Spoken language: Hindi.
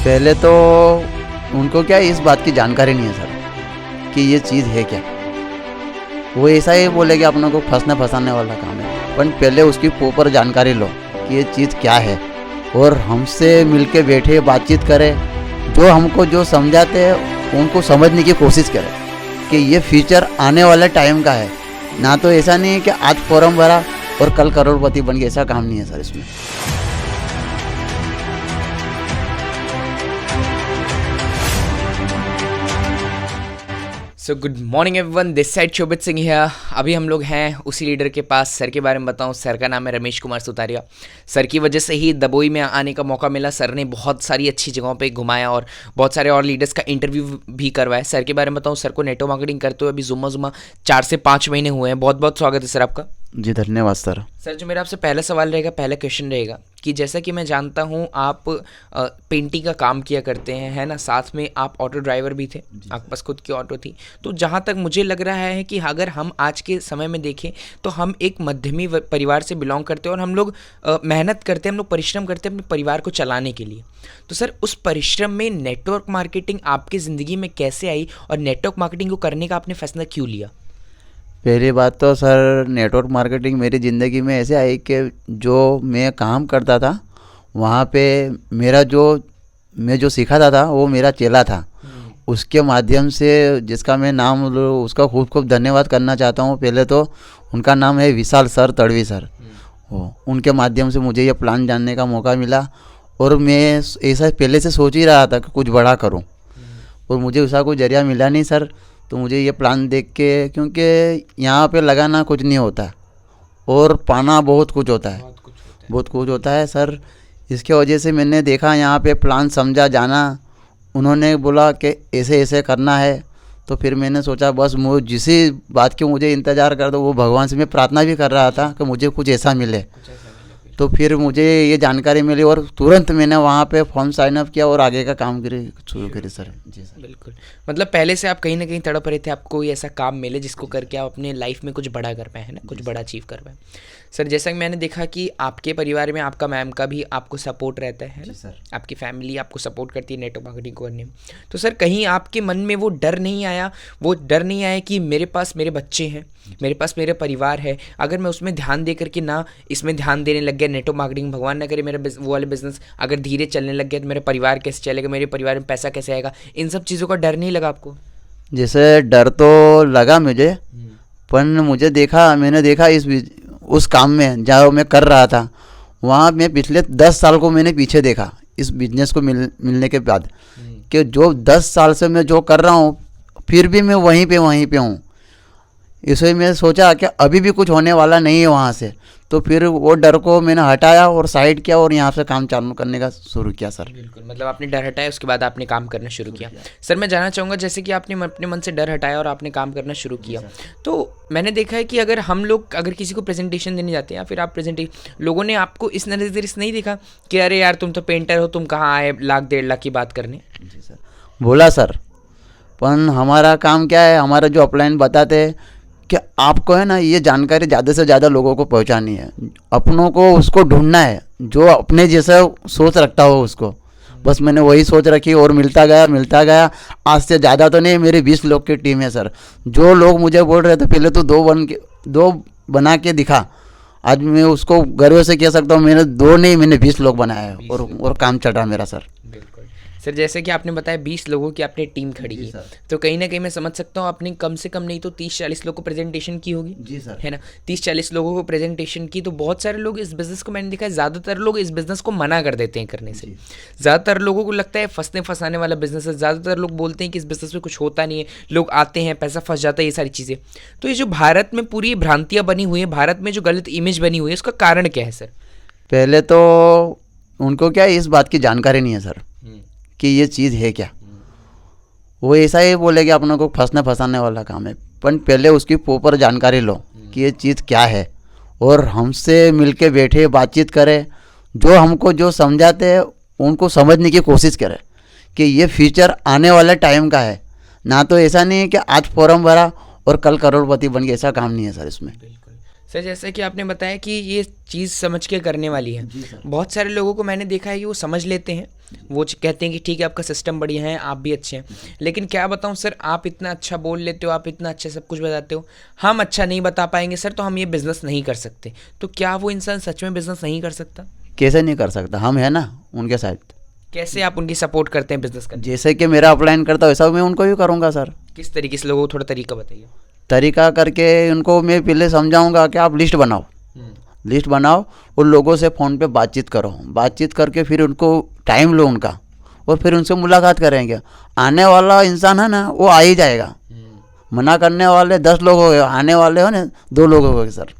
पहले तो उनको क्या इस बात की जानकारी नहीं है सर कि ये चीज़ है क्या। वो ऐसा ही बोले कि अपने को फंसाने वाला काम है, पर पहले उसकी प्रॉपर जानकारी लो कि ये चीज़ क्या है और हमसे मिलके बैठे बातचीत करें, जो हमको जो समझाते हैं उनको समझने की कोशिश करें कि ये फ्यूचर आने वाले टाइम का है। ना तो ऐसा नहीं है कि आज फॉर्म भरा और कल करोड़पति बन गए, ऐसा काम नहीं है सर इसमें। So good morning everyone, this side Shobhit Singh है। अभी हम लोग हैं उसी लीडर के पास। सर के बारे में बताऊं, सर का नाम है रमेश कुमार सुतारिया। सर की वजह से ही दबोई में आने का मौका मिला। सर ने बहुत सारी अच्छी जगहों पे घुमाया और बहुत सारे और लीडर्स का इंटरव्यू भी करवाया। सर के बारे में बताऊं, सर को नेटवर्क मार्केटिंग करते हुए अभी जुम्मा 4 से 5 महीने हुए हैं। बहुत बहुत स्वागत है सर आपका। जी धन्यवाद सर। सर, जो मेरा आपसे पहला सवाल रहेगा, पहला क्वेश्चन रहेगा कि जैसा कि मैं जानता हूँ आप पेंटिंग का काम किया करते हैं, है ना, साथ में आप ऑटो ड्राइवर भी थे, आपके पास खुद की ऑटो थी। तो जहाँ तक मुझे लग रहा है कि अगर हम आज के समय में देखें तो हम एक मध्यमी परिवार से बिलोंग करते हैं और हम लोग मेहनत करते हैं, हम लोग परिश्रम करते हैं अपने परिवार को चलाने के लिए। तो सर, उस परिश्रम में नेटवर्क मार्केटिंग आपकी ज़िंदगी में कैसे आई और नेटवर्क मार्केटिंग को करने का आपने फैसला क्यों लिया? पहली बात तो सर, नेटवर्क मार्केटिंग मेरी ज़िंदगी में ऐसे आई कि जो मैं काम करता था वहाँ पे मैं जो सिखाता था वो मेरा चेला था। उसके माध्यम से जिसका मैं नाम उसका खूब खूब धन्यवाद करना चाहता हूँ। पहले तो उनका नाम है विशाल सर, तड़वी सर। उनके माध्यम से मुझे ये प्लान जानने का मौका मिला और मैं ऐसा पहले से सोच ही रहा था कि कुछ बड़ा करूँ, और मुझे उसका कोई जरिया मिला नहीं सर। तो मुझे ये प्लान देख के, क्योंकि यहाँ पे लगाना कुछ नहीं होता और पाना बहुत कुछ होता है, बहुत कुछ होता है सर। इसके वजह से मैंने देखा यहाँ पे प्लान, समझा, जाना। उन्होंने बोला कि ऐसे ऐसे करना है, तो फिर मैंने सोचा बस मुझे जिस बात की मुझे इंतज़ार कर दो, वो भगवान से मैं प्रार्थना भी कर रहा था कि मुझे कुछ ऐसा मिले। तो फिर मुझे ये जानकारी मिली और तुरंत मैंने वहाँ पे फॉर्म साइन अप किया और आगे का काम शुरू करी सर। जी सर, बिल्कुल। मतलब पहले से आप कहीं ना कहीं तड़प रहे थे, आपको कोई ऐसा काम मिले जिसको करके आप अपने लाइफ में कुछ बड़ा कर पाए, है ना, कुछ बड़ा अचीव कर पाए। सर, जैसा कि मैंने देखा कि आपके परिवार में आपका मैम का भी आपको सपोर्ट रहता है ना, सर। आपकी फैमिली आपको सपोर्ट करती है नेटवर्क मार्केटिंग को करने में। तो सर, कहीं आपके मन में वो डर नहीं आया कि मेरे पास मेरे बच्चे हैं, मेरे पास मेरा परिवार है, अगर मैं उसमें ध्यान दे करके ना इसमें ध्यान देने लग गया, नेटवर्क मार्केटिंग, भगवान ना करे मेरा वो वाले बिजनेस अगर धीरे चलने लग गया तो मेरा परिवार कैसे चलेगा, मेरे परिवार में पैसा कैसे आएगा, इन सब चीज़ों का डर नहीं लगा आपको? जैसे डर तो लगा मुझे, पर मैंने देखा उस काम में जहाँ मैं कर रहा था, वहाँ मैं पिछले 10 साल को मैंने पीछे देखा इस बिजनेस को मिलने के बाद, कि जो 10 साल से मैं जो कर रहा हूँ फिर भी मैं वहीं पे हूँ। इसलिए मैं सोचा कि अभी भी कुछ होने वाला नहीं है वहाँ से। तो फिर वो डर को मैंने हटाया और साइड किया और यहाँ से काम चालू करने का शुरू किया सर। बिल्कुल, मतलब आपने डर हटाया, उसके बाद आपने काम करना शुरू किया। सर, मैं जानना चाहूँगा, जैसे कि आपने अपने मन से डर हटाया और आपने काम करना शुरू किया, तो मैंने देखा है कि अगर किसी को प्रेजेंटेशन देने जाते हैं या फिर आप लोगों ने आपको इस नज़रिए से नहीं देखा कि अरे यार तुम तो पेंटर हो, तुम कहाँ आए 1-1.5 लाख की बात करने? जी सर, बोला सर, पर हमारा काम क्या है, हमारा जो अपलाइन बताते हैं कि आपको है ना ये जानकारी ज़्यादा से ज़्यादा लोगों को पहुंचानी है, अपनों को उसको ढूंढना है जो अपने जैसा सोच रखता हो उसको। बस मैंने वही सोच रखी और मिलता गया। आज से ज़्यादा तो नहीं, मेरी 20 लोग की टीम है सर। जो लोग मुझे बोल रहे थे पहले तो 2 बना के दिखा, आज मैं उसको गर्व से कह सकता हूँ मैंने 2 नहीं, मैंने 20 लोग बनाए हैं और काम चढ़ा मेरा सर। सर, जैसे कि आपने बताया 20 लोगों की आपने टीम खड़ी की, तो कहीं ना कहीं मैं समझ सकता हूँ आपने कम से कम नहीं तो 30-40 लोगों को प्रेजेंटेशन की होगी। जी सर, है ना, 30-40 लोगों को प्रेजेंटेशन की। तो बहुत सारे लोग इस बिज़नेस को, मैंने देखा है ज़्यादातर लोग इस बिज़नेस को मना कर देते हैं करने से। ज़्यादातर लोगों को लगता है फंसाने वाला बिज़नेस है। ज़्यादातर लोग बोलते हैं कि इस बिज़नेस में कुछ होता नहीं है, लोग आते हैं, पैसा फंस जाता है, ये सारी चीज़ें। तो ये जो भारत में पूरी भ्रांतियाँ बनी हुई हैं, भारत में जो गलत इमेज बनी हुई है, उसका कारण क्या है सर? पहले तो उनको क्या इस बात की जानकारी नहीं है सर कि ये चीज़ है क्या। वो ऐसा ही बोले कि अपने को फंसाने वाला काम है, पर पहले उसकी प्रॉपर जानकारी लो कि ये चीज़ क्या है और हमसे मिलके बैठे बातचीत करें, जो हमको जो समझाते हैं उनको समझने की कोशिश करें कि ये फ्यूचर आने वाले टाइम का है। ना तो ऐसा नहीं है कि आज फॉर्म भरा और कल करोड़पति बन गए, ऐसा काम नहीं है सर इसमें। सर जैसा कि आपने बताया कि ये चीज़ समझ के करने वाली है, बहुत सारे लोगों को मैंने देखा है कि वो समझ लेते हैं, वो कहते हैं कि ठीक है आपका सिस्टम बढ़िया है, आप भी अच्छे हैं। लेकिन क्या बताऊं सर, आप इतना अच्छा बोल लेते हो, आप इतना अच्छा सब कुछ बताते हो, हम अच्छा नहीं बता पाएंगे सर तो हम ये बिज़नेस नहीं कर सकते। तो क्या वो इंसान सच में बिज़नेस नहीं कर सकता? कैसे नहीं कर सकता, हम है ना उनके साथ। कैसे आप उनकी सपोर्ट करते हैं बिज़नेस करने? जैसे कि मेरा अपलाइन करता हूँ वैसा मैं उनको भी करूँगा सर। किस तरीके से? लोगों को थोड़ा तरीका बताइए। तरीका करके उनको मैं पहले समझाऊंगा कि आप लिस्ट बनाओ, लिस्ट बनाओ और लोगों से फ़ोन पे बातचीत करो, बातचीत करके फिर उनको टाइम लो उनका और फिर उनसे मुलाकात करेंगे। आने वाला इंसान है ना वो आ ही जाएगा। मना करने वाले 10 लोग हो गए, आने वाले हो ना 2 लोग हो गए सर।